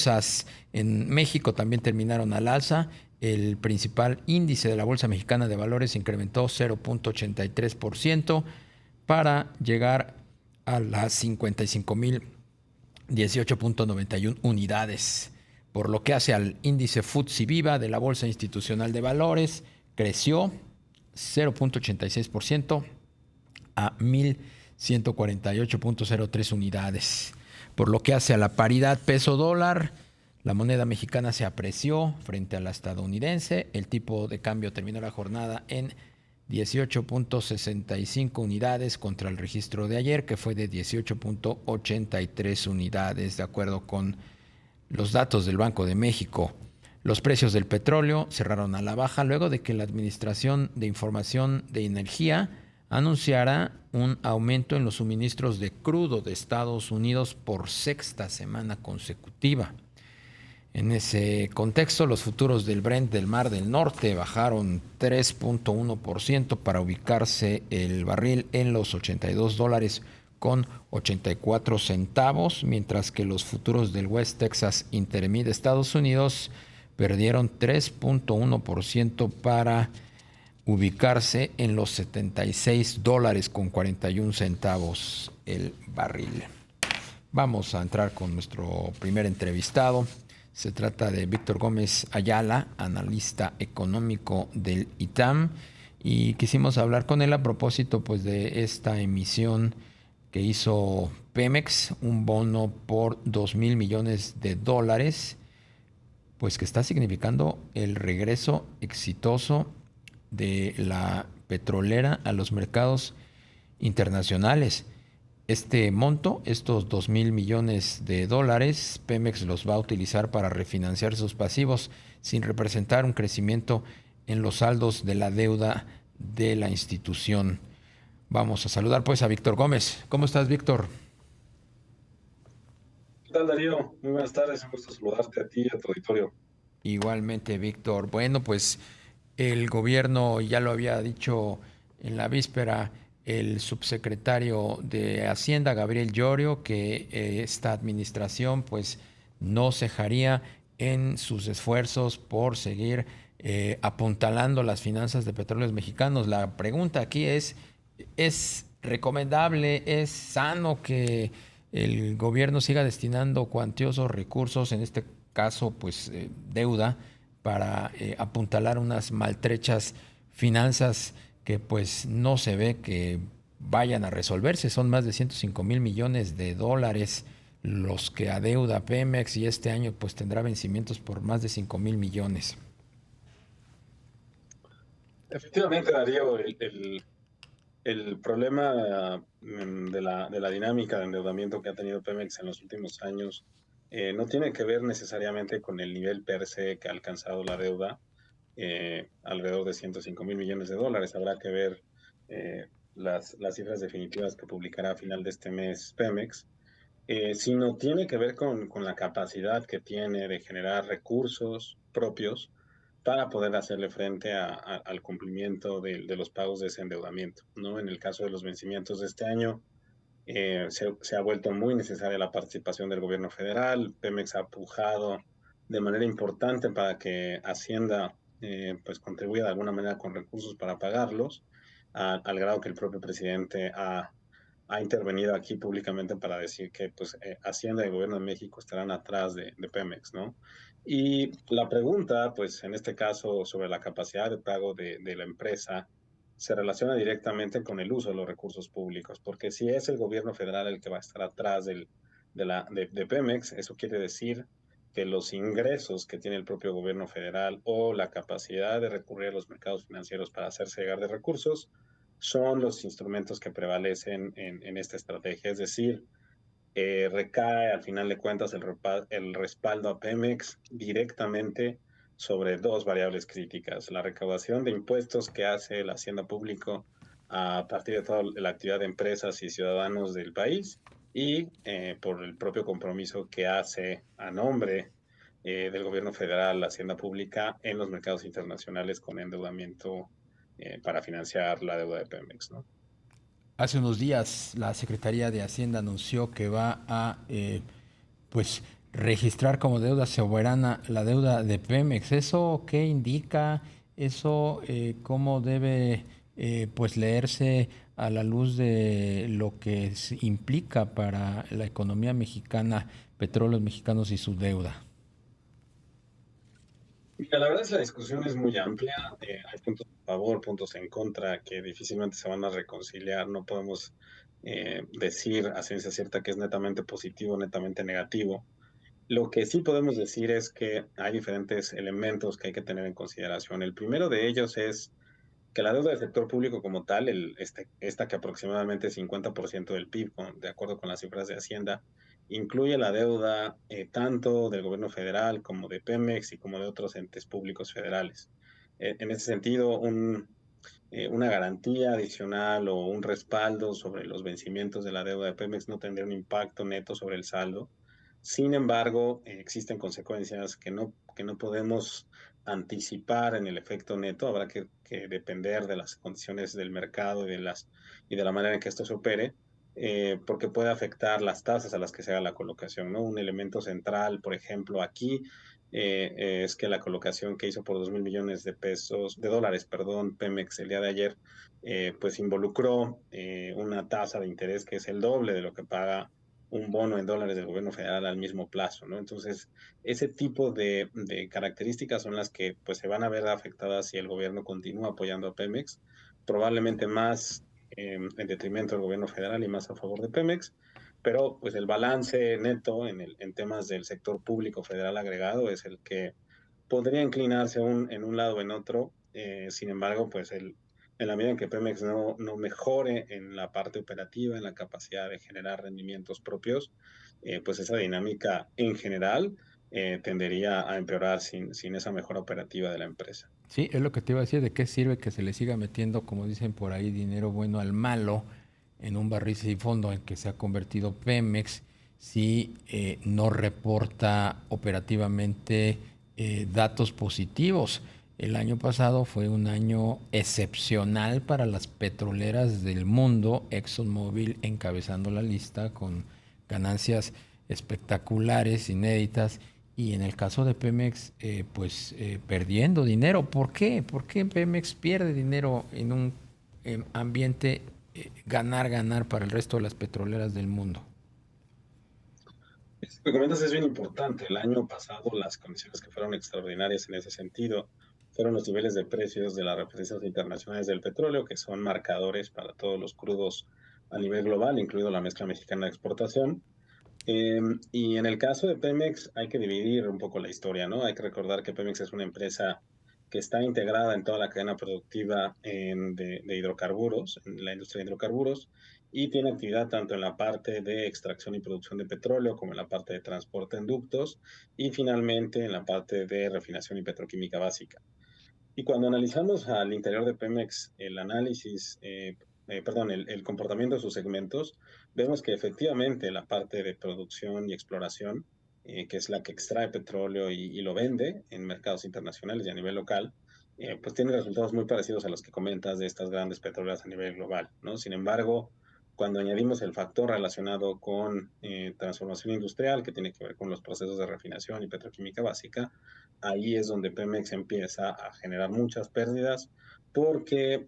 bolsas en México también terminaron al alza. El principal índice de la Bolsa Mexicana de Valores incrementó 0.83% para llegar a las 55.018.91 unidades. Por lo que hace al índice FTSE Viva de la Bolsa Institucional de Valores, creció 0.86% a 1.148.03 unidades. Por lo que hace a la paridad peso-dólar, la moneda mexicana se apreció frente a la estadounidense. El tipo de cambio terminó la jornada en 18.65 unidades contra el registro de ayer, que fue de 18.83 unidades, de acuerdo con los datos del Banco de México. Los precios del petróleo cerraron a la baja luego de que la Administración de Información de Energía anunciara un aumento en los suministros de crudo de Estados Unidos por sexta semana consecutiva. En ese contexto, los futuros del Brent del Mar del Norte bajaron 3.1% para ubicarse el barril en los $82 con 84 centavos, mientras que los futuros del West Texas Intermediate de Estados Unidos perdieron 3.1% para ubicarse en los $76 con 41 centavos el barril. Vamos a entrar con nuestro primer entrevistado. Se trata de Víctor Gómez Ayala, analista económico del ITAM, y quisimos hablar con él a propósito pues de esta emisión que hizo Pemex, un bono por $2,000 millones, pues que está significando el regreso exitoso de la petrolera a los mercados internacionales. Este monto, estos $2,000 millones, Pemex los va a utilizar para refinanciar sus pasivos sin representar un crecimiento en los saldos de la deuda de la institución. Vamos a saludar pues a Víctor Gómez. ¿Cómo estás, Víctor? ¿Qué tal, Darío? Muy buenas tardes, un gusto saludarte a ti y a tu auditorio. Igualmente, Víctor. Bueno, pues el gobierno ya lo había dicho en la víspera el subsecretario de Hacienda, Gabriel Llorio, que esta administración pues no cejaría en sus esfuerzos por seguir apuntalando las finanzas de Petróleos Mexicanos. La pregunta aquí ¿es recomendable, es sano que el gobierno siga destinando cuantiosos recursos, en este caso pues deuda, para apuntalar unas maltrechas finanzas que pues no se ve que vayan a resolverse? Son más de $105,000 millones los que adeuda Pemex, y este año pues tendrá vencimientos por más de 5,000 millones. Efectivamente, Darío, el problema de la dinámica de endeudamiento que ha tenido Pemex en los últimos años no tiene que ver necesariamente con el nivel per se que ha alcanzado la deuda, alrededor de $105,000 millones. Habrá que ver las cifras definitivas que publicará a final de este mes Pemex, sino tiene que ver con la capacidad que tiene de generar recursos propios para poder hacerle frente al cumplimiento de los pagos de ese endeudamiento, ¿no? En el caso de los vencimientos de este año, se ha vuelto muy necesaria la participación del gobierno federal. Pemex ha pujado de manera importante para que Hacienda pues contribuya de alguna manera con recursos para pagarlos, al grado que el propio presidente ha intervenido aquí públicamente para decir que pues Hacienda y el gobierno de México estarán atrás de Pemex, ¿no? Y la pregunta, pues en este caso, sobre la capacidad de pago de la empresa, se relaciona directamente con el uso de los recursos públicos, porque si es el gobierno federal el que va a estar atrás de Pemex, eso quiere decir que los ingresos que tiene el propio gobierno federal o la capacidad de recurrir a los mercados financieros para hacerse llegar de recursos son los instrumentos que prevalecen en esta estrategia. Es decir, recae al final de cuentas el respaldo a Pemex directamente sobre dos variables críticas: la recaudación de impuestos que hace la Hacienda Público a partir de toda la actividad de empresas y ciudadanos del país, y por el propio compromiso que hace a nombre del gobierno federal la Hacienda Pública en los mercados internacionales con endeudamiento para financiar la deuda de Pemex, ¿no? Hace unos días la Secretaría de Hacienda anunció que va a pues registrar como deuda soberana la deuda de Pemex. ¿Eso qué indica? ¿Eso cómo debe pues leerse a la luz de lo que implica para la economía mexicana, petróleos mexicanos y su deuda? Mira, la verdad es que la discusión es muy amplia, hay puntos a favor, puntos en contra, que difícilmente se van a reconciliar, no podemos decir a ciencia cierta que es netamente positivo, netamente negativo. Lo que sí podemos decir es que hay diferentes elementos que hay que tener en consideración. El primero de ellos es que la deuda del sector público como tal, esta que aproximadamente es 50% del PIB, de acuerdo con las cifras de Hacienda, incluye la deuda tanto del gobierno federal como de Pemex y como de otros entes públicos federales. En ese sentido, una garantía adicional o un respaldo sobre los vencimientos de la deuda de Pemex no tendría un impacto neto sobre el saldo. Sin embargo, existen consecuencias que no podemos anticipar en el efecto neto. Habrá que depender de las condiciones del mercado y de la manera en que esto se opere, porque puede afectar las tasas a las que se haga la colocación, ¿no? Un elemento central, por ejemplo, aquí es que la colocación que hizo por 2.000 millones de pesos, de dólares, perdón, Pemex el día de ayer, pues involucró una tasa de interés que es el doble de lo que paga un bono en dólares del gobierno federal al mismo plazo, ¿no? Entonces, ese tipo de características son las que pues se van a ver afectadas si el gobierno continúa apoyando a Pemex, probablemente más en detrimento del gobierno federal y más a favor de Pemex, pero pues el balance neto en temas del sector público federal agregado es el que podría inclinarse en un lado o en otro. Sin embargo, pues en la medida en que Pemex no mejore en la parte operativa, en la capacidad de generar rendimientos propios, pues esa dinámica en general tendería a empeorar sin esa mejora operativa de la empresa. Sí, es lo que te iba a decir, de qué sirve que se le siga metiendo, como dicen por ahí, dinero bueno al malo en un barril sin fondo en que se ha convertido Pemex si no reporta operativamente datos positivos. El año pasado fue un año excepcional para las petroleras del mundo, ExxonMobil encabezando la lista con ganancias espectaculares, inéditas, y en el caso de Pemex, pues perdiendo dinero. ¿Por qué? ¿Por qué Pemex pierde dinero en un ambiente ganar, ganar para el resto de las petroleras del mundo? Esto que comentas es bien importante. El año pasado las condiciones que fueron extraordinarias en ese sentido fueron los niveles de precios de las referencias internacionales del petróleo, que son marcadores para todos los crudos a nivel global, incluido la mezcla mexicana de exportación. Y en el caso de Pemex hay que dividir un poco la historia, ¿no? Hay que recordar que Pemex es una empresa que está integrada en toda la cadena productiva de hidrocarburos, en la industria de hidrocarburos, y tiene actividad tanto en la parte de extracción y producción de petróleo como en la parte de transporte en ductos y finalmente en la parte de refinación y petroquímica básica. Y cuando analizamos al interior de Pemex el análisis, perdón, el comportamiento de sus segmentos, vemos que efectivamente la parte de producción y exploración, que es la que extrae petróleo y lo vende en mercados internacionales y a nivel local, pues tiene resultados muy parecidos a los que comentas de estas grandes petroleras a nivel global, ¿no? Sin embargo, cuando añadimos el factor relacionado con transformación industrial, que tiene que ver con los procesos de refinación y petroquímica básica, ahí es donde Pemex empieza a generar muchas pérdidas porque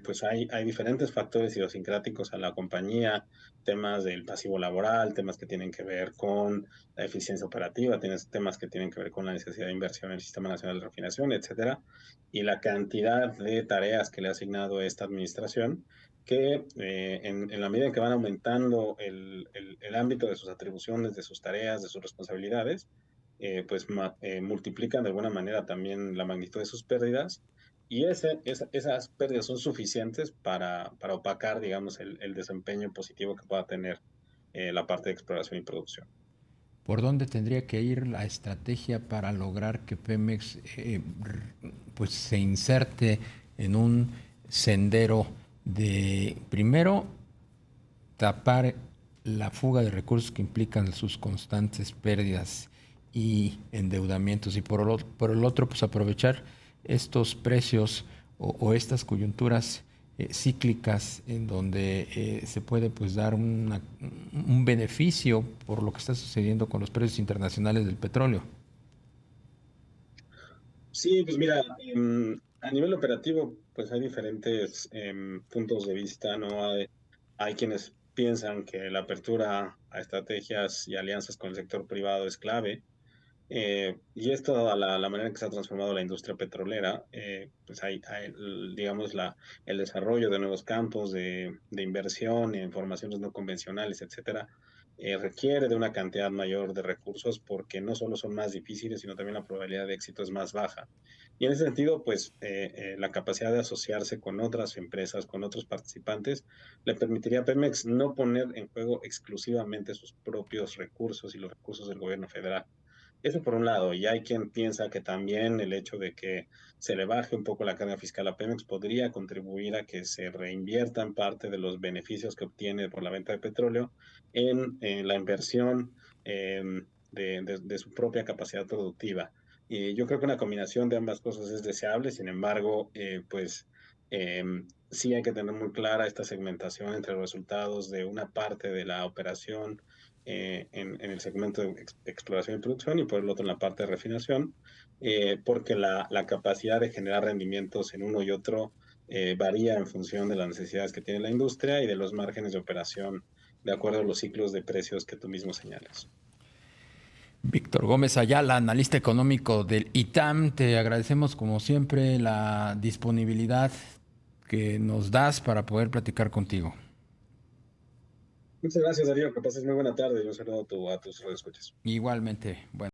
pues hay diferentes factores idiosincráticos a la compañía, temas del pasivo laboral, temas que tienen que ver con la eficiencia operativa, tienes temas que tienen que ver con la necesidad de inversión en el Sistema Nacional de Refinación, etcétera, y la cantidad de tareas que le ha asignado esta administración que en la medida en que van aumentando el ámbito de sus atribuciones, de sus tareas, de sus responsabilidades, pues multiplican de alguna manera también la magnitud de sus pérdidas y esas pérdidas son suficientes para opacar, digamos, el desempeño positivo que pueda tener la parte de exploración y producción. ¿Por dónde tendría que ir la estrategia para lograr que Pemex pues se inserte en un sendero de, primero, tapar la fuga de recursos que implican sus constantes pérdidas y endeudamientos, y por el otro, pues aprovechar estos precios o estas coyunturas cíclicas en donde se puede pues dar un beneficio por lo que está sucediendo con los precios internacionales del petróleo. Sí, pues mira, a nivel operativo, pues hay diferentes puntos de vista, ¿no? Hay quienes piensan que la apertura a estrategias y alianzas con el sector privado es clave. Y esto, a la manera en que se ha transformado la industria petrolera, pues digamos, el desarrollo de nuevos campos de inversión en formaciones no convencionales, etcétera, requiere de una cantidad mayor de recursos porque no solo son más difíciles, sino también la probabilidad de éxito es más baja. Y en ese sentido, pues la capacidad de asociarse con otras empresas, con otros participantes, le permitiría a Pemex no poner en juego exclusivamente sus propios recursos y los recursos del gobierno federal. Eso por un lado, y hay quien piensa que también el hecho de que se le baje un poco la carga fiscal a Pemex podría contribuir a que se reinviertan parte de los beneficios que obtiene por la venta de petróleo en la inversión eh, de su propia capacidad productiva. Y yo creo que una combinación de ambas cosas es deseable, sin embargo, pues eh, sí hay que tener muy clara esta segmentación entre los resultados de una parte de la operación en el segmento de exploración y producción y por el otro en la parte de refinación, porque la capacidad de generar rendimientos en uno y otro varía en función de las necesidades que tiene la industria y de los márgenes de operación de acuerdo a los ciclos de precios que tú mismo señalas. Víctor Gómez Ayala, analista económico del ITAM, te agradecemos como siempre la disponibilidad que nos das para poder platicar contigo. Muchas gracias, Darío. Que pases muy buena tarde y un saludo a tus redescuchas. Igualmente, bueno.